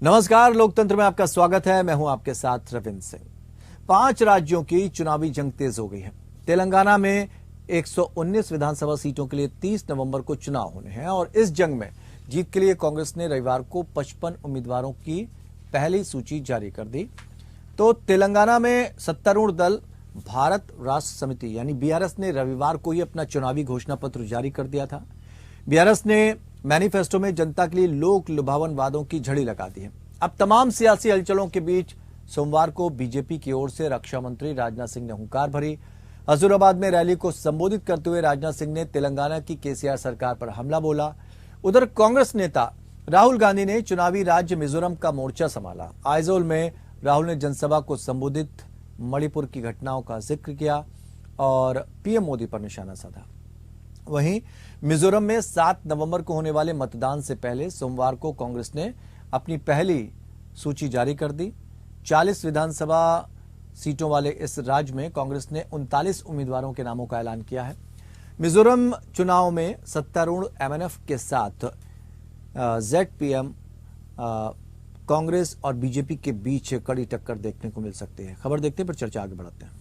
नमस्कार, लोकतंत्र में आपका स्वागत है। मैं हूं आपके साथ रविंद्र सिंह। 5 राज्यों की चुनावी जंग तेज हो गई है। तेलंगाना में 119 विधानसभा सीटों के लिए 30 नवंबर को चुनाव होने हैं और इस जंग में जीत के लिए कांग्रेस ने रविवार को 55 उम्मीदवारों की पहली सूची जारी कर दी। तो तेलंगाना में सत्तारूढ़ दल भारत राष्ट्र समिति यानी बीआरएस ने रविवार को ही अपना चुनावी घोषणा पत्र जारी कर दिया था। बीआरएस ने मैनिफेस्टो में जनता के लिए लोक लुभावन वादों की झड़ी लगा दी है। अब तमाम सियासी हलचलों के बीच सोमवार को बीजेपी की ओर से रक्षा मंत्री राजनाथ सिंह ने हुंकार भरी। हजूराबाद में रैली को संबोधित करते हुए राजनाथ सिंह ने तेलंगाना की केसीआर सरकार पर हमला बोला। उधर कांग्रेस नेता राहुल गांधी ने चुनावी राज्य मिजोरम का मोर्चा संभाला। आइजोल में राहुल ने जनसभा को संबोधित, मणिपुर की घटनाओं का जिक्र किया और पीएम मोदी पर निशाना साधा। वहीं मिजोरम में 7 नवंबर को होने वाले मतदान से पहले सोमवार को कांग्रेस ने अपनी पहली सूची जारी कर दी। 40 विधानसभा सीटों वाले इस राज्य में कांग्रेस ने 39 उम्मीदवारों के नामों का ऐलान किया है। मिजोरम चुनाव में सत्तारूढ़ एमएनएफ के साथ जेडपीएम कांग्रेस और बीजेपी के बीच कड़ी टक्कर देखने को मिल सकती है। खबर देखते हैं, पर चर्चा आगे बढ़ाते हैं।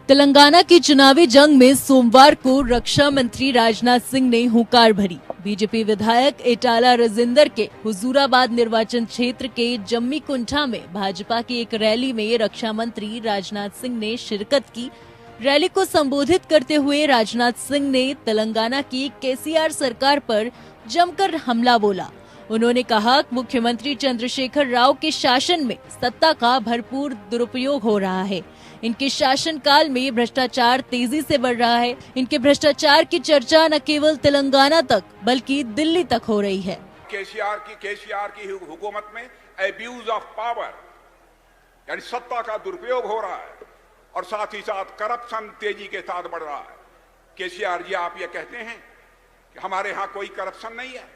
तेलंगाना की चुनावी जंग में सोमवार को रक्षा मंत्री राजनाथ सिंह ने हुंकार भरी। बीजेपी विधायक एटाला राजेंद्र के हुजूराबाद निर्वाचन क्षेत्र के जम्मी कुंठा में भाजपा की एक रैली में रक्षा मंत्री राजनाथ सिंह ने शिरकत की। रैली को संबोधित करते हुए राजनाथ सिंह ने तेलंगाना की केसीआर सरकार पर जमकर हमला बोला। उन्होंने कहा, मुख्यमंत्री चंद्रशेखर राव के शासन में सत्ता का भरपूर दुरुपयोग हो रहा है। इनके शासनकाल में भ्रष्टाचार तेजी से बढ़ रहा है। इनके भ्रष्टाचार की चर्चा न केवल तेलंगाना तक बल्कि दिल्ली तक हो रही है। केसीआर की हुकूमत में एब्यूज ऑफ पावर यानी सत्ता का दुरुपयोग हो रहा है और साथ ही साथ करप्शन तेजी के साथ बढ़ रहा है। केसीआर जी, आप ये कहते हैं कि हमारे यहाँ कोई करप्शन नहीं है,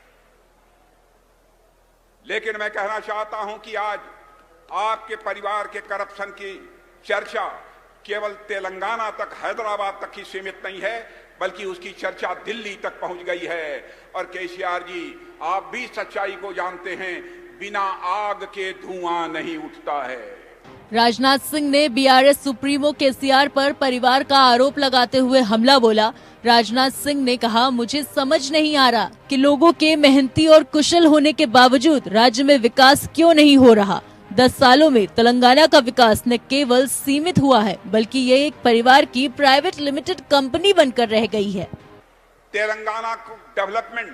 लेकिन मैं कहना चाहता हूं कि आज आपके परिवार के करप्शन की चर्चा केवल तेलंगाना तक, हैदराबाद तक ही सीमित नहीं है, बल्कि उसकी चर्चा दिल्ली तक पहुंच गई है। और केसीआर जी, आप भी सच्चाई को जानते हैं, बिना आग के धुआं नहीं उठता है। राजनाथ सिंह ने बीआरएस सुप्रीमो केसीआर पर परिवार का आरोप लगाते हुए हमला बोला। राजनाथ सिंह ने कहा, मुझे समझ नहीं आ रहा कि लोगों के मेहनती और कुशल होने के बावजूद राज्य में विकास क्यों नहीं हो रहा। 10 सालों में तेलंगाना का विकास न केवल सीमित हुआ है, बल्कि ये एक परिवार की प्राइवेट लिमिटेड कंपनी बनकर रह गई है। तेलंगाना को डेवलपमेंट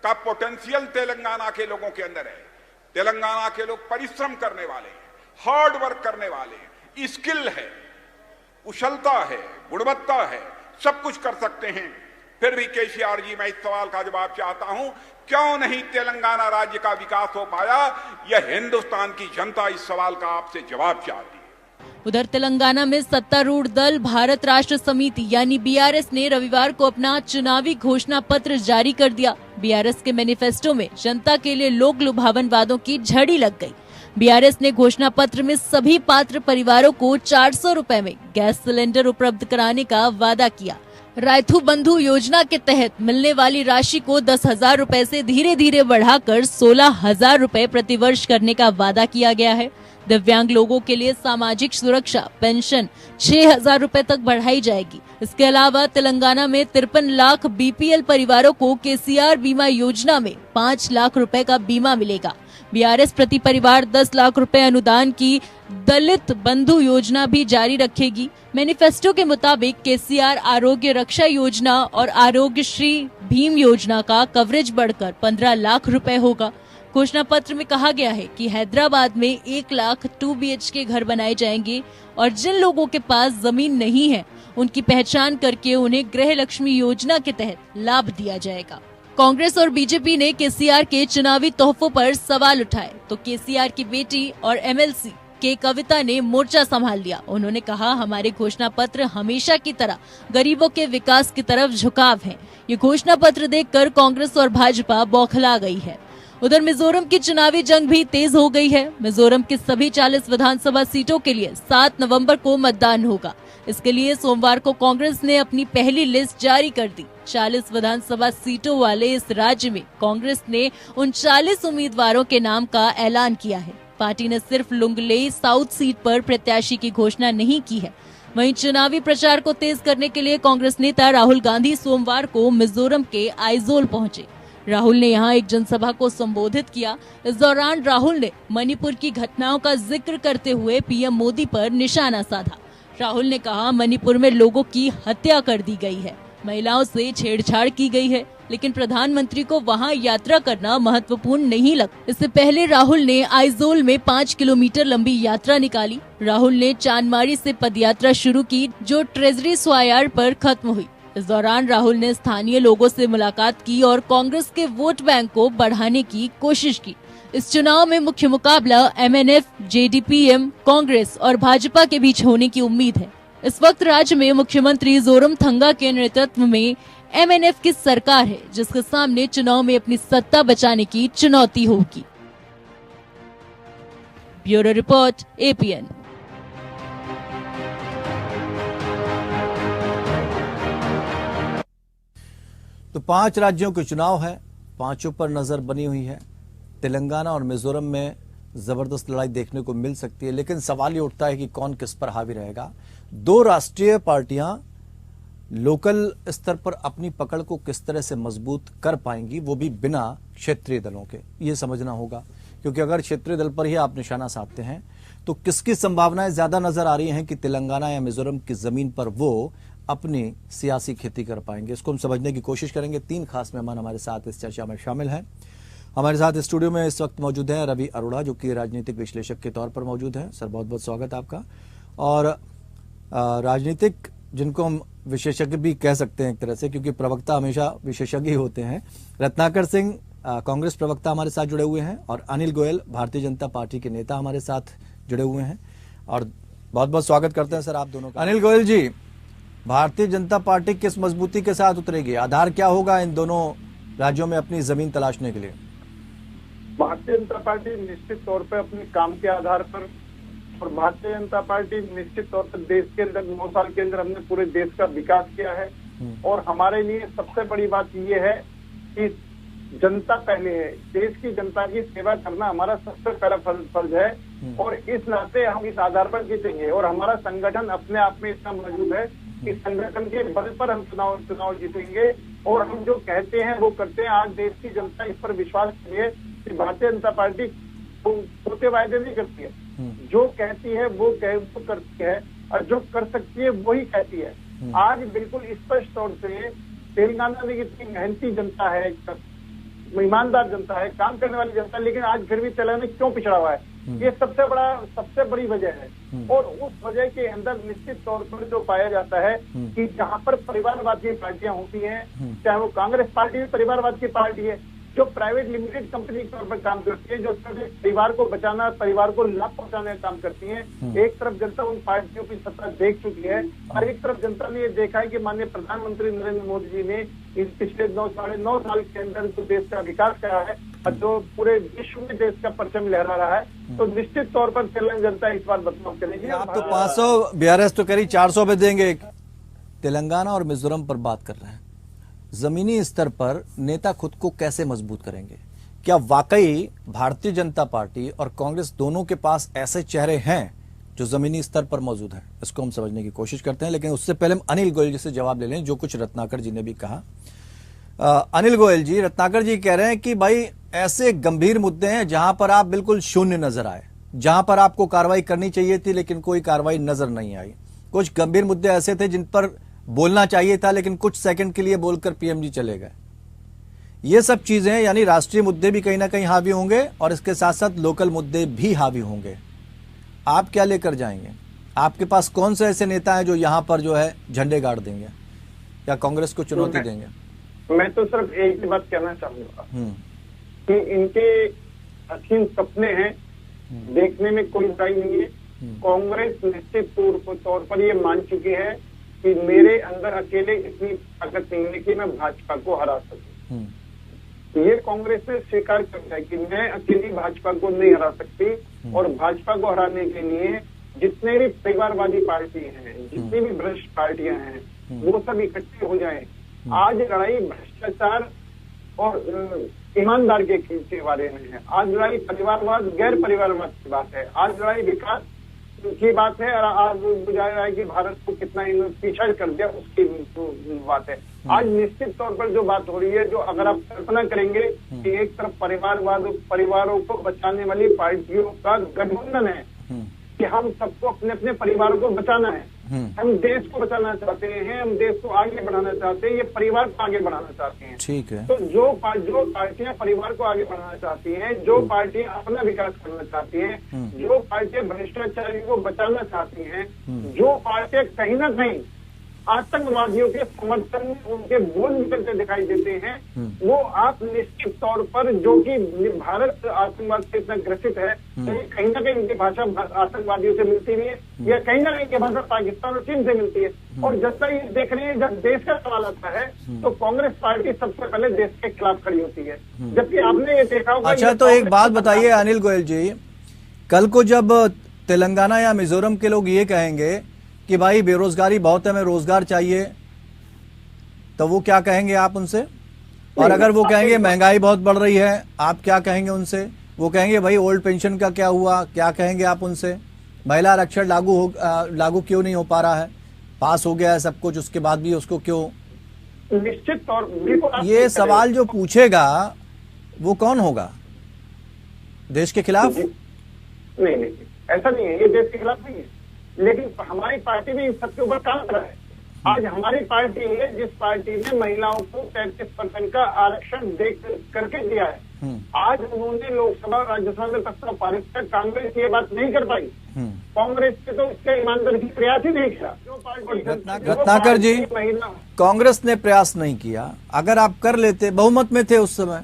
का पोटेंशियल तेलंगाना के लोगों के अंदर है। तेलंगाना के लोग परिश्रम करने वाले हैं, हार्ड वर्क करने वाले हैं, स्किल है, कुशलता है, गुणवत्ता है, सब कुछ कर सकते हैं। फिर भी केसीआर जी, मैं इस सवाल का जवाब चाहता हूं, क्यों नहीं तेलंगाना राज्य का विकास हो पाया? यह हिंदुस्तान की जनता इस सवाल का आपसे जवाब चाहती है। उधर तेलंगाना में सत्तारूढ़ दल भारत राष्ट्र समिति यानी बीआरएस ने रविवार को अपना चुनावी घोषणा पत्र जारी कर दिया। बीआरएस के मैनिफेस्टो में जनता के लिए लोक लुभावन वादों की झड़ी लग गई। बीआरएस ने घोषणा पत्र में सभी पात्र परिवारों को 400 रुपए में गैस सिलेंडर उपलब्ध कराने का वादा किया। रायथू बंधु योजना के तहत मिलने वाली राशि को 10,000 रुपए से धीरे धीरे बढ़ाकर 16,000 रुपए प्रतिवर्ष करने का वादा किया गया है। दिव्यांग लोगों के लिए सामाजिक सुरक्षा पेंशन 6,000 रुपए तक बढ़ाई जाएगी। इसके अलावा तेलंगाना में 53 लाख बीपीएल परिवारों को केसीआर बीमा योजना में 5 लाख रुपए का बीमा मिलेगा। बीआरएस प्रति परिवार 10 लाख रुपए अनुदान की दलित बंधु योजना भी जारी रखेगी। मैनिफेस्टो के मुताबिक केसीआर आरोग्य रक्षा योजना और आरोग्य श्री भीम योजना का कवरेज बढ़कर 15 लाख रुपए होगा। घोषणा पत्र में कहा गया है कि हैदराबाद में 1 लाख 2 BHK घर बनाए जाएंगे और जिन लोगों के पास जमीन नहीं है उनकी पहचान करके उन्हें गृह लक्ष्मी योजना के तहत लाभ दिया जाएगा। कांग्रेस और बीजेपी ने केसीआर के चुनावी तोहफों पर सवाल उठाए तो केसीआर की बेटी और एमएलसी के कविता ने मोर्चा संभाल लिया। उन्होंने कहा, हमारे घोषणा पत्र हमेशा की तरह गरीबों के विकास की तरफ झुकाव है। ये घोषणा पत्र देखकर कांग्रेस और भाजपा बौखला गई है। उधर मिजोरम की चुनावी जंग भी तेज हो गई है। मिजोरम की सभी 40 विधानसभा सीटों के लिए 7 नवंबर को मतदान होगा। इसके लिए सोमवार को कांग्रेस ने अपनी पहली लिस्ट जारी कर दी। 40 विधानसभा सीटों वाले इस राज्य में कांग्रेस ने 39 उम्मीदवारों के नाम का ऐलान किया है। पार्टी ने सिर्फ लुंगलेई साउथ सीट पर प्रत्याशी की घोषणा नहीं की है। वहीं चुनावी प्रचार को तेज करने के लिए कांग्रेस नेता राहुल गांधी सोमवार को मिजोरम के आइजोल पहुंचे। राहुल ने यहां एक जनसभा को संबोधित किया। इस दौरान राहुल ने मणिपुर की घटनाओं का जिक्र करते हुए पीएम मोदी पर निशाना साधा। राहुल ने कहा, मणिपुर में लोगों की हत्या कर दी गई है, महिलाओं से छेड़छाड़ की गई है, लेकिन प्रधानमंत्री को वहां यात्रा करना महत्वपूर्ण नहीं लगा। इससे पहले राहुल ने आइजोल में 5 किलोमीटर लंबी यात्रा निकाली। राहुल ने चांदमारी से पदयात्रा शुरू की, जो ट्रेजरी स्क्वायर पर खत्म हुई। इस दौरान राहुल ने स्थानीय लोगों से मुलाकात की और कांग्रेस के वोट बैंक को बढ़ाने की कोशिश की। इस चुनाव में मुख्य मुकाबला एमएनएफ, जेडीपीएम, कांग्रेस और भाजपा के बीच होने की उम्मीद है। इस वक्त राज्य में मुख्यमंत्री जोरमथंगा के नेतृत्व में एमएनएफ की सरकार है, जिसके सामने चुनाव में अपनी सत्ता बचाने की चुनौती होगी। Bureau report, APN. तो 5 राज्यों के चुनाव है, 5 पर नजर बनी हुई है। तेलंगाना और मिजोरम में जबरदस्त लड़ाई देखने को मिल सकती है, लेकिन सवाल ये उठता है कि कौन किस पर हावी रहेगा। 2 राष्ट्रीय पार्टियां लोकल स्तर पर अपनी पकड़ को किस तरह से मजबूत कर पाएंगी, वो भी बिना क्षेत्रीय दलों के, ये समझना होगा। क्योंकि अगर क्षेत्रीय दल पर ही आप निशाना साधते हैं तो किसकी संभावनाएं ज्यादा नजर आ रही हैं कि तेलंगाना या मिजोरम की जमीन पर वो अपनी सियासी खेती कर पाएंगे, इसको हम समझने की कोशिश करेंगे। 3 खास मेहमान हमारे साथ इस चर्चा में शामिल हैं। हमारे साथ स्टूडियो में इस वक्त मौजूद हैं रवि अरोड़ा, जो कि राजनीतिक विश्लेषक के तौर पर मौजूद हैं। सर, बहुत बहुत स्वागत आपका। और राजनीतिक, जिनको हम विशेषज्ञ भी कह सकते हैं एक तरह से, क्योंकि प्रवक्ता हमेशा विशेषज्ञ ही होते हैं, रत्नाकर सिंह कांग्रेस प्रवक्ता हमारे साथ जुड़े हुए हैं, और अनिल गोयल भारतीय जनता पार्टी के नेता हमारे साथ जुड़े हुए हैं। और बहुत बहुत स्वागत करते हैं सर आप दोनों का। अनिल गोयल जी, भारतीय जनता पार्टी किस मजबूती के साथ उतरेगी? आधार क्या होगा इन दोनों राज्यों में अपनी जमीन तलाशने के लिए? भारतीय जनता पार्टी निश्चित तौर पर अपने काम के आधार पर, और भारतीय जनता पार्टी निश्चित तौर पर देश के अंदर 9 साल के अंदर हमने पूरे देश का विकास किया है। और हमारे लिए सबसे बड़ी बात ये है कि जनता पहले है। देश की जनता की सेवा करना हमारा सबसे पहला फर्ज है, और इस नाते हम इस आधार पर जीतेंगे। और हमारा संगठन अपने आप में इतना मौजूद है कि संगठन के बल पर हम चुनाव जीतेंगे, और हम जो कहते हैं वो करते हैं। आज देश की जनता इस पर विश्वास करिए कि भारतीय जनता पार्टी खोटे वायदे नहीं करती है, जो कहती है वो करती है, और जो कर सकती है वही कहती है। आज बिल्कुल स्पष्ट तौर से तेलंगाना में इतनी मेहनती जनता है, ईमानदार जनता है, काम करने वाली जनता है, लेकिन आज फिर भी तेलंगाना क्यों पिछड़ा हुआ है, ये सबसे बड़ी वजह है। और उस वजह के अंदर निश्चित तौर पर जो पाया जाता है कि जहां पर परिवारवाद की पार्टियां होती हैं, चाहे वो कांग्रेस पार्टी भी परिवारवाद की पार्टी है, जो प्राइवेट लिमिटेड कंपनी के तौर पर काम करती है, जो परिवार को बचाना, परिवार को लाभ पहुंचाने का काम करती है। एक तरफ जनता उन पार्टियों की सत्ता देख चुकी है, और एक तरफ जनता ने ये देखा है कि माननीय प्रधानमंत्री नरेंद्र मोदी जी ने इस पिछले 9 साल के अंदर जो देश का विकास करा है, और जो पूरे विश्व में देश का परचम लहरा रहा है, तो निश्चित तौर पर तेलंगाना जनता इस बार बदलाव करेगी। आप तो 500 बीआरएस तो करीब 400 पे देंगे। तेलंगाना और मिजोरम पर बात कर रहे हैं, जमीनी स्तर पर नेता खुद को कैसे मजबूत करेंगे? क्या वाकई भारतीय जनता पार्टी और कांग्रेस दोनों के पास ऐसे चेहरे हैं जो जमीनी स्तर पर मौजूद हैं? इसको हम समझने की कोशिश करते हैं, लेकिन उससे पहले हम अनिल गोयल जी से जवाब ले लें, जो कुछ रत्नाकर जी ने भी कहा। अनिल गोयल जी, रत्नाकर जी कह रहे हैं कि भाई ऐसे गंभीर मुद्दे हैं जहां पर आप बिल्कुल शून्य नजर आए, जहां पर आपको कार्रवाई करनी चाहिए थी लेकिन कोई कार्रवाई नजर नहीं आई। कुछ गंभीर मुद्दे ऐसे थे जिन पर बोलना चाहिए था, लेकिन कुछ सेकंड के लिए बोलकर पीएम जी चले गए। ये सब चीजें, यानी राष्ट्रीय मुद्दे भी कहीं ना कहीं हावी होंगे, और इसके साथ साथ लोकल मुद्दे भी हावी होंगे। आप क्या लेकर जाएंगे? आपके पास कौन से ऐसे नेता हैं जो यहाँ पर जो है झंडे गाड़ देंगे या कांग्रेस को चुनौती देंगे? मैं तो सिर्फ एक ही बात कहना चाहूंगा कि इनके असीम सपने हैं, देखने में कोई बुराई नहीं है। कांग्रेस निश्चित तौर पर ये मान चुकी है कि मेरे अंदर अकेले इतनी ताकत नहीं है कि मैं भाजपा को हरा सकूं। ये कांग्रेस ने स्वीकार कर लिया कि मैं अकेली भाजपा को नहीं हरा सकती और भाजपा को हराने के लिए जितने भी परिवारवादी पार्टी हैं, जितनी भी भ्रष्ट पार्टियां हैं, वो सब इकट्ठे हो जाएं। आज लड़ाई भ्रष्टाचार और ईमानदार के बारे में है। आज लड़ाई परिवारवाद गैर परिवारवाद की बात है। आज लड़ाई विकास की बात है और आज बुझा रहा है कि भारत को कितना पीछा कर दिया उसकी बात है। आज निश्चित तौर पर जो बात हो रही है, जो अगर आप कल्पना करेंगे कि एक तरफ परिवारवाद, परिवारों को बचाने वाली पार्टियों का गठबंधन है कि हम सबको अपने अपने परिवारों को बचाना है, हम देश को बचाना चाहते हैं, हम देश को आगे बढ़ाना चाहते हैं, ये परिवार को आगे बढ़ाना चाहते हैं। ठीक है। तो जो पार्टियां परिवार को आगे बढ़ाना चाहती हैं, जो पार्टियां अपना विकास करना चाहती हैं, जो पार्टियां भ्रष्टाचारियों को बचाना चाहती हैं, जो पार्टियां कहीं ना कहीं आतंकवादियों के समर्थन में उनके बोल निकलते दिखाई देते हैं, वो आप निश्चित तौर पर, जो कि भारत आतंकवाद से इतना ग्रसित है, तो ये कहीं ना कहीं इनकी भाषा आतंकवादियों से मिलती भी है या कहीं ना कहीं की भाषा पाकिस्तान और चीन से मिलती है। और जब तक ये देख रहे हैं, जब देश का सवाल आता है तो कांग्रेस पार्टी सबसे पहले देश के खिलाफ खड़ी होती है, जबकि आपने ये देखा होगा। अच्छा, तो एक बात बताइए अनिल गोयल जी, कल को जब तेलंगाना या मिजोरम के लोग ये कहेंगे कि भाई बेरोजगारी बहुत है, हमें रोजगार चाहिए, तो वो क्या कहेंगे आप उनसे? और अगर वो कहेंगे महंगाई बहुत बढ़ रही है, आप क्या कहेंगे उनसे? वो कहेंगे भाई ओल्ड पेंशन का क्या हुआ, क्या कहेंगे आप उनसे? महिला आरक्षण लागू क्यों नहीं हो पा रहा है? पास हो गया है सब कुछ, उसके बाद भी उसको क्यों? निश्चित तौर ये सवाल जो पूछेगा वो कौन होगा? देश के खिलाफ? नहीं, ऐसा नहीं है, ये देश के खिलाफ नहीं है, लेकिन हमारी पार्टी भी इन सबके ऊपर काम कर रहा है। आज हमारी पार्टी है जिस पार्टी ने महिलाओं को 33% का आरक्षण दे करके दिया है। आज उन्होंने लोकसभा और राज्यसभा में प्रस्ताव पारित कर, कांग्रेस ये बात नहीं कर पाई। कांग्रेस ने तो इसका ईमानदारी की प्रयास ही नहीं किया। जो पार्टी रत्नाकर जी, कांग्रेस ने प्रयास नहीं किया। अगर आप कर लेते, बहुमत में थे उस समय,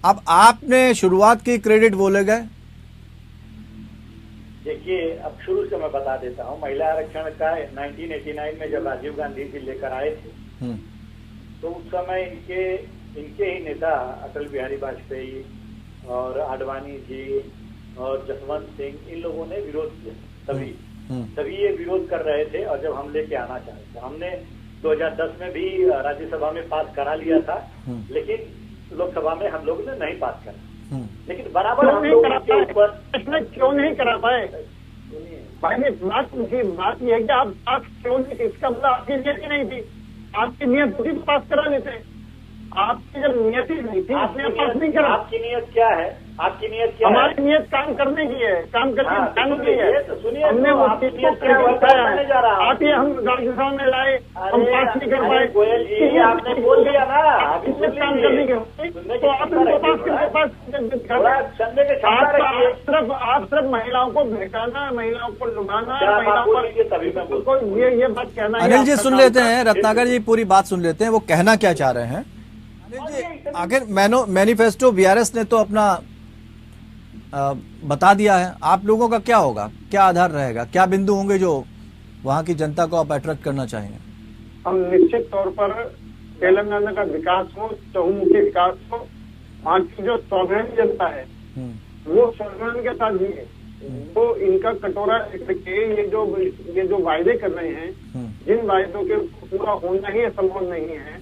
अब आपने शुरुआत की, क्रेडिट बोले गए। देखिए, अब शुरू से मैं बता देता हूँ, महिला आरक्षण का 1989 में जब राजीव गांधी जी लेकर आए थे, तो उस समय इनके ही नेता अटल बिहारी वाजपेयी और आडवाणी जी और जसवंत सिंह, इन लोगों ने विरोध किया। सभी ये विरोध कर रहे थे। और जब हम लेके आना चाहे तो हमने 2010 में भी राज्यसभा में पास करा लिया था, लेकिन लोकसभा में हम लोगों ने नहीं पास करा। लेकिन बराबर हम लोग के ऊपर क्यों नहीं करा पाए? भाई बात यह है कि आप क्यों नहीं, इसका मतलब आपकी नियत ही नहीं थी। आपकी नियत थी तो पास करा लेते। आपकी जब नियत ही नहीं थी, आपने पास नहीं करा। आपकी नियत क्या है? आपकी नियत क्या है? हमारी नियत काम करने की है, काम करने की है। सुनिए, हमने वो चीज को बताया है। आप ये हम राज्यसभा में लाए, हम पास नहीं कर पाए। गोयल जी, आपने बोल दिया ना, काम करने के तो आप आप सिर्फ महिलाओं को भड़काना, महिलाओं को लुभाना, महिलाओं को ये बात कहना। अनिल जी सुन लेते हैं, रत्नाकर जी पूरी बात सुन लेते हैं, वो कहना क्या चाह रहे हैं। अनिल जी, आखिर मैनिफेस्टो बीआरएस ने तो अपना बता दिया है, आप लोगों का क्या होगा, क्या आधार रहेगा, क्या बिंदु होंगे जो वहां की जनता को आप अट्रैक्ट करना चाहेंगे? हम निश्चित तौर पर तेलंगाना का विकास हो, चहुमुखी विकास हो, वहाँ की जो स्वाभिमानी जनता है वो स्वाभिमान के साथ जिए। वो इनका कटोरा लेके ये जो वायदे कर रहे हैं, जिन वायदों के पूरा होना ही संभव नहीं है,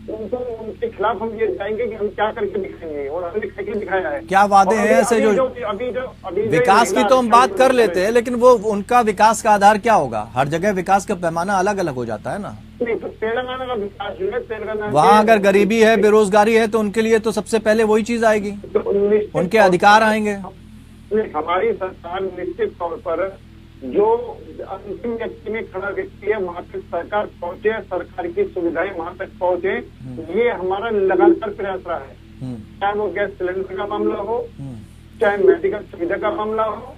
उनके खिलाफ हम ये जाएंगे कि हम क्या करके दिखाएंगे, और हमने करके दिखाया है। क्या वादे हैं ऐसे जो अभी विकास की तो हम बात कर लेते हैं, लेकिन वो उनका विकास का आधार क्या होगा? हर जगह विकास का पैमाना अलग अलग हो जाता है ना। नहीं, तो तेलंगाना का विकास जो है, तेलंगाना वहाँ अगर गरीबी है, बेरोजगारी है, तो उनके लिए तो सबसे पहले वही चीज आएगी, उनके अधिकार आएंगे। हमारी सरकार निश्चित तौर पर जो अंतिम व्यक्ति में खड़ा व्यक्ति है वहां तक सरकार पहुंचे, सरकार की सुविधाएं वहां तक पहुंचे, ये हमारा लगातार प्रयास रहा है। चाहे वो गैस सिलेंडर का मामला हो, चाहे मेडिकल सुविधा का मामला हो,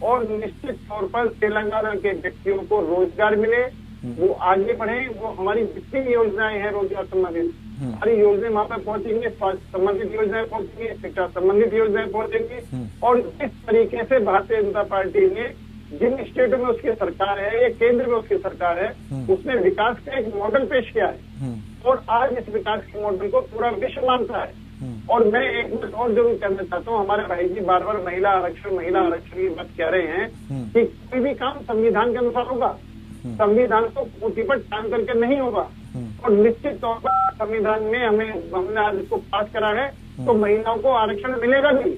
और निश्चित तौर पर तेलंगाना के व्यक्तियों को रोजगार मिले, वो आगे बढ़े। वो हमारी जितनी योजनाएं हैं रोजगार संबंधित, हमारी योजनाएं वहां पर पहुंचेंगे, स्वास्थ्य संबंधित योजनाएं पहुंचेंगी, शिक्षा संबंधित योजनाएं पहुंचेंगी। और जिस तरीके से भारतीय जनता पार्टी ने जिन स्टेटों में उसकी सरकार है या केंद्र में उसकी सरकार है, उसने विकास का एक मॉडल पेश किया है, और आज इस विकास के मॉडल को पूरा विश्व मानता है। और मैं एक बात और जरूर कहना चाहता हूँ, हमारे भाई जी बार बार महिला आरक्षण की बात कह रहे हैं कि कोई भी काम संविधान के अनुसार होगा, संविधान को पोथी पर टांग करके नहीं होगा। और निश्चित तौर पर संविधान में हमने आज इसको पास करा है तो महिलाओं को आरक्षण मिलेगा भी।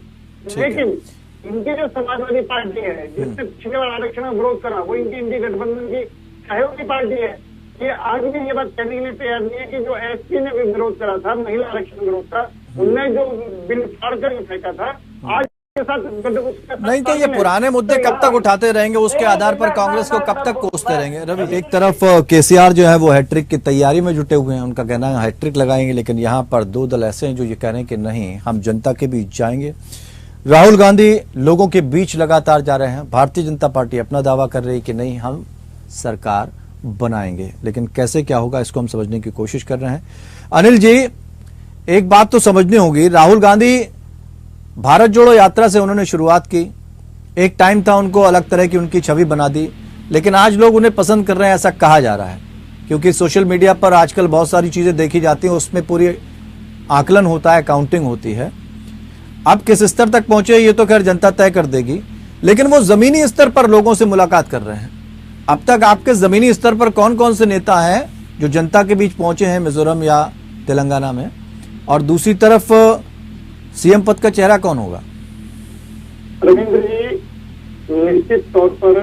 लेकिन इनकी जो समाजवादी पार्टी है जिसने पिछले बार आरक्षण का विरोध करा, वो इनकी इंडी गठबंधन की सहयोगी पार्टी है, ये आज भी ये बात कहने के लिए तैयार नहीं है कि जो एसपी ने भी विरोध करा था, महिला आरक्षण विरोध का, उनने जो बिल फाड़ कर फेंका था, आज के साथ नहीं तो ये पुराने मुद्दे कब तक उठाते रहेंगे, उसके आधार पर कांग्रेस को कब तक कोसते रहेंगे? रवि, एक तरफ केसीआर जो है वो हैट्रिक की तैयारी में जुटे हुए हैं, उनका कहना है हैट्रिक लगाएंगे, लेकिन यहाँ पर दो दल ऐसे हैं जो ये कह रहे हैं कि नहीं, हम जनता के बीच जाएंगे। राहुल गांधी लोगों के बीच लगातार जा रहे हैं, भारतीय जनता पार्टी अपना दावा कर रही है कि नहीं, हम सरकार बनाएंगे, लेकिन कैसे क्या होगा इसको हम समझने की कोशिश कर रहे हैं। अनिल जी, एक बात तो समझनी होगी, राहुल गांधी भारत जोड़ो यात्रा से उन्होंने शुरुआत की, एक टाइम था उनको अलग तरह की उनकी छवि बना दी, लेकिन आज लोग उन्हें पसंद कर रहे हैं ऐसा कहा जा रहा है, क्योंकि सोशल मीडिया पर आजकल बहुत सारी चीजें देखी जाती हैं, उसमें पूरी आकलन होता है, काउंटिंग होती है। अब किस स्तर तक पहुंचे ये तो खैर जनता तय कर देगी, लेकिन वो जमीनी स्तर पर लोगों से मुलाकात कर रहे हैं। अब तक आपके जमीनी स्तर पर कौन कौन से नेता हैं जो जनता के बीच पहुंचे हैं मिजोरम या तेलंगाना में, और दूसरी तरफ सीएम पद का चेहरा कौन होगा? रविंद्र जी, निश्चित तौर पर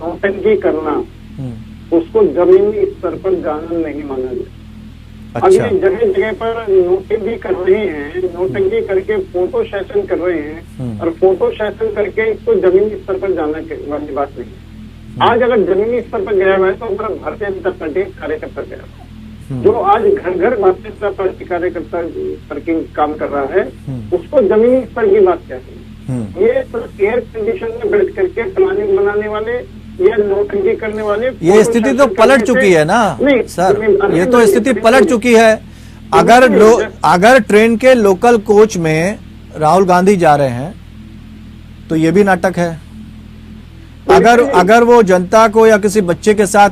नौटंकी करना उसको जमीनी स्तर पर जाना नहीं माना जाए। अच्छा। अभी जगह जगह पर नोटंकी कर रहे हैं, नोटंकी करके फोटो सेशन कर रहे हैं, और फोटो सेशन करके इसको जमीनी स्तर पर जाना वाली बात नहीं है। आज अगर जमीनी स्तर पर गया हुआ है तो हमारा भारतीय जनता पार्टी कार्यकर्ता गया है, जो आज घर घर भारतीय जनता पार्टी कार्यकर्ता करके काम कर रहा है, उसको जमीनी स्तर की बात कहते हैं। ये सिर्फ एयर कंडीशन में बैठ करके प्लानिंग बनाने वाले या नोटंकी करने वाले, ये स्थिति तो पलट चुकी है ना सर, ये तो स्थिति पलट चुकी है। अगर ट्रेन के लोकल कोच में राहुल गांधी जा रहे हैं तो ये भी नाटक है। अगर वो जनता को या किसी बच्चे के साथ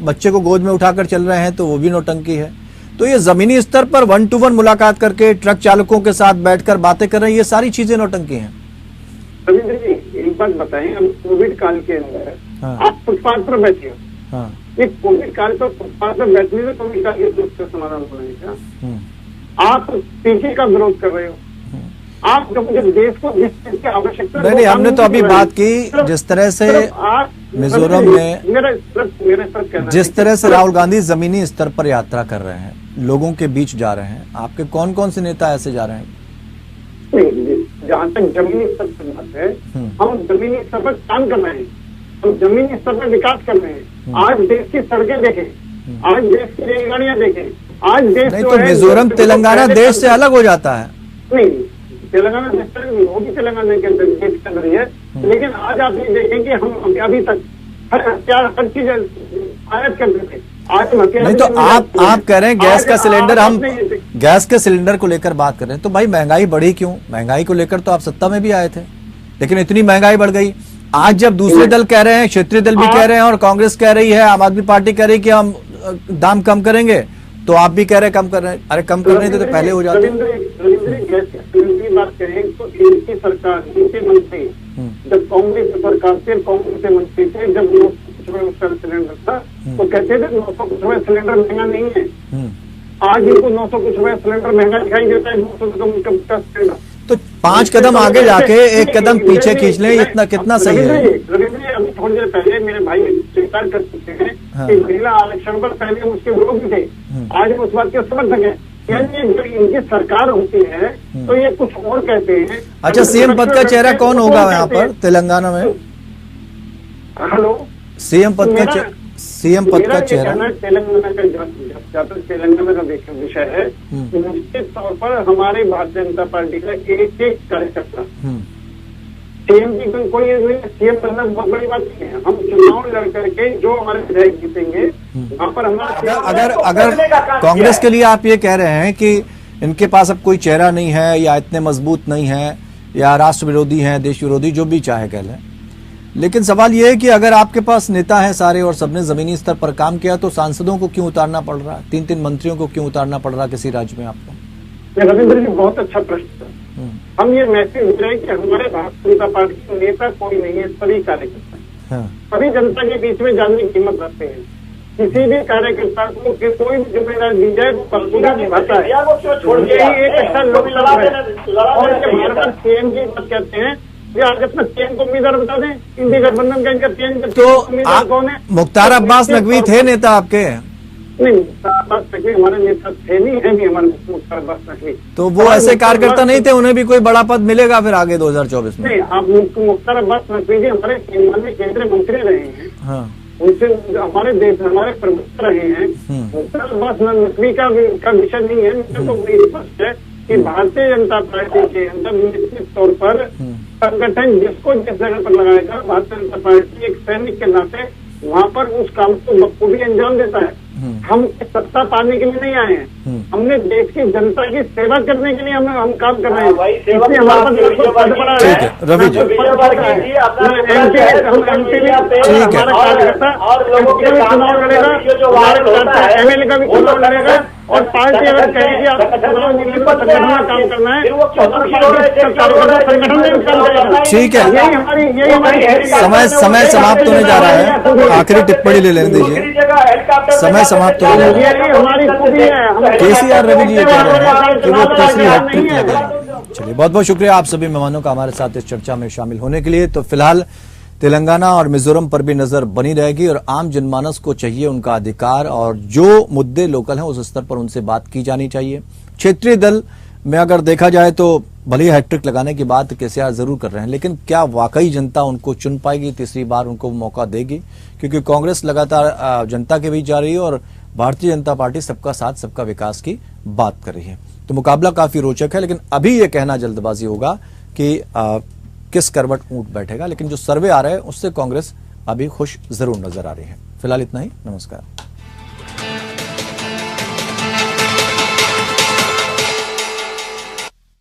बच्चे को गोद में उठाकर चल रहे हैं तो वो भी नौटंकी है। तो ये जमीनी स्तर पर 1-to-1 मुलाकात करके ट्रक चालकों के साथ बैठकर बातें कर रहे हैं, ये सारी चीजें नौटंकी हैं। रविंद्र जी, एक बात बताएं, हम कोविड काल के अंदर आप फुटपाथ पर बैठे हो, ये कोविड काल पर फुटपाथ पर बैठने से कोविड काल के समाधान होने, आप पीछे का विरोध कर रहे हो। आप जब देश को जिस चीज की आवश्यकता नहीं, हमने तो अभी बात की जिस तरह से मिजोरम में जिस तरह से राहुल गांधी जमीनी स्तर पर यात्रा कर रहे हैं, लोगों के बीच जा रहे हैं, आपके कौन कौन से नेता ऐसे जा रहे हैं? जहाँ तक जमीनी स्तर पर बात है, हम जमीनी स्तर पर काम कर रहे हैं, हम जमीनी स्तर पर विकास कर रहे हैं। आज देश की सड़कें देखें, आज देश की रेलगाड़ियां देखें, आज देश नहीं तो मिजोरम तेलंगाना देश से अलग हो जाता है। नहीं, तेलंगाना वो भी तेलंगाना के अंदर देश के अंदर ही है, लेकिन आज आप ये देखें कि हम अभी तक हर चीज आयात करते थे। आज नहीं तो आप कह रहे हैं गैस का सिलेंडर, हम गैस के सिलेंडर को लेकर बात कर रहे हैं, तो भाई महंगाई बढ़ी क्यों? महंगाई को लेकर तो आप सत्ता में भी आए थे, लेकिन इतनी महंगाई बढ़ गई। आज जब दूसरे दल कह रहे हैं, क्षेत्रीय दल भी कह रहे हैं और कांग्रेस कह रही है, आम आदमी पार्टी कह रही है कि हम दाम कम करेंगे, तो आप भी कह रहे हैं कम कर रहे हैं। अरे कम कर रहे थे तो पहले हो जाते। बात करें तो इनकी सरकार, इनके मंत्री जब कांग्रेस सरकार से, कांग्रेस के मंत्री थे, जब 900 सिलेंडर था तो कहते थे 900 सिलेंडर महंगा नहीं है। आज इनको 900 सिलेंडर महंगा दिखाई देता है, 900 सिलेंडर। तो 5 कदम आगे जाके 1 कदम पीछे खींच लें, इतना कितना सही है? रविंद्र, अभी थोड़ी देर पहले मेरे भाई स्वीकार कर सकते हैं कि महिला आरक्षण पर पहले उसके विरोधी थे, आज उस बात के समर्थक है। यानी जो इनकी सरकार होती है तो ये कुछ और कहते हैं। अच्छा, सीएम पद का चेहरा कौन होगा यहाँ पर तेलंगाना में? हेलो, सीएम पद का चेहरा तेलंगाना का जहाँ तक तेलंगाना का विषय है, निश्चित तौर पर हमारे भारतीय जनता पार्टी का एक कार्यकर्ता सीएम की कोई सीएम बनना बहुत बड़ी बात नहीं है। हम चुनाव लड़ करके जो हमारे विधायक जीतेंगे वहाँ पर हमारा अगर कांग्रेस के लिए आप ये कह रहे हैं कि इनके पास अब कोई चेहरा नहीं है, या इतने मजबूत नहीं है, या राष्ट्र विरोधी हैं, देश विरोधी, जो भी चाहे कह लें, लेकिन सवाल ये है कि अगर आपके पास नेता है सारे और सबने जमीनी स्तर पर काम किया, तो सांसदों को क्यों उतारना पड़ रहा है? 3-3 मंत्रियों को क्यों उतारना पड़ रहा है किसी राज्य में आपको? रविंद्र जी, बहुत अच्छा प्रश्न है। हम ये मैसेज दे रहे हैं कि हमारे भारतीय जनता पार्टी के नेता कोई नहीं है, सभी कार्यकर्ता सभी जनता के बीच में जाने की हिम्मत रखते हैं। किसी भी कार्यकर्ता को कोई भी जिम्मेदारी दी जाए वो बखूबी निभाता है। यही एक अच्छा लोकतंत्र है। और ये भारत सीएम की बात कहते हैं, ये आज अपना सीएम को उम्मीदवार बता दें, इंडी गठबंधन का इनका सीएम उम्मीदवार कौन है? मुख्तार अब्बास नकवी थे नेता आपके? नहीं, मुख्तार अब्बास नकवी हमारे नेता थे नहीं, है भी हमारे मुख्तार अब्बास नकवी। तो वो ऐसे कार्यकर्ता नहीं थे, उन्हें भी कोई बड़ा पद मिलेगा फिर आगे 2024 में? नहीं, आप मुख्तार अब्बास नकवी जी हमारे केंद्रीय मंत्री रहे हैं। हाँ, उनसे हमारे देश हमारे प्रमुख रहे हैं। मुख्तार अब्बास नकवी का विषय नहीं है। मुझे तो ये स्पष्ट है कि भारतीय जनता पार्टी के अंदर निश्चित तौर पर संगठन जिसको जिस जगह पर लगाएगा, भारतीय जनता पार्टी एक सैनिक के नाते वहाँ पर उस काम को बखूबी अंजाम देता है। हम सत्ता पाने के लिए नहीं आए हैं, हमने देश की जनता की सेवा करने के लिए हम काम कर रहे हैं। इसलिए हमारे पास ठीक है रवि जी, चुनाव लड़ेगा, एमएलए का भी चुनाव लड़ेगा और पार्टी अगर कहेगी आप संगठन में काम करना है संगठन में भी काम करेगा। ठीक है, यही हमारी समय समाप्त होने जा रहा है, आखिरी टिप्पणी ले लेने दीजिए, समय समाप्त हो रहा है। हमारी खूबी है। केसीआर रवि जी ये कह रहे हैं कि वो तीसरी हैट्रिक लगाएंगे। चलिए, बहुत बहुत शुक्रिया आप सभी मेहमानों का हमारे साथ इस चर्चा में शामिल होने के लिए। तो फिलहाल तेलंगाना और मिजोरम पर भी नजर बनी रहेगी और आम जनमानस को चाहिए उनका अधिकार, और जो मुद्दे लोकल हैं उस स्तर पर उनसे बात की जानी चाहिए। क्षेत्रीय दल में अगर देखा जाए तो भले ही हैट्रिक लगाने की बात केसीआर जरूर कर रहे हैं, लेकिन क्या वाकई जनता उनको चुन पाएगी, तीसरी बार उनको मौका देगी? क्योंकि कांग्रेस लगातार जनता के बीच जा रही है और भारतीय जनता पार्टी सबका साथ सबका विकास की बात कर रही है। तो मुकाबला काफी रोचक है, लेकिन अभी ये कहना जल्दबाजी होगा कि किस करवट ऊंट बैठेगा। लेकिन जो सर्वे आ रहा है उससे कांग्रेस अभी खुश जरूर नजर आ रही है। फिलहाल इतना ही, नमस्कार।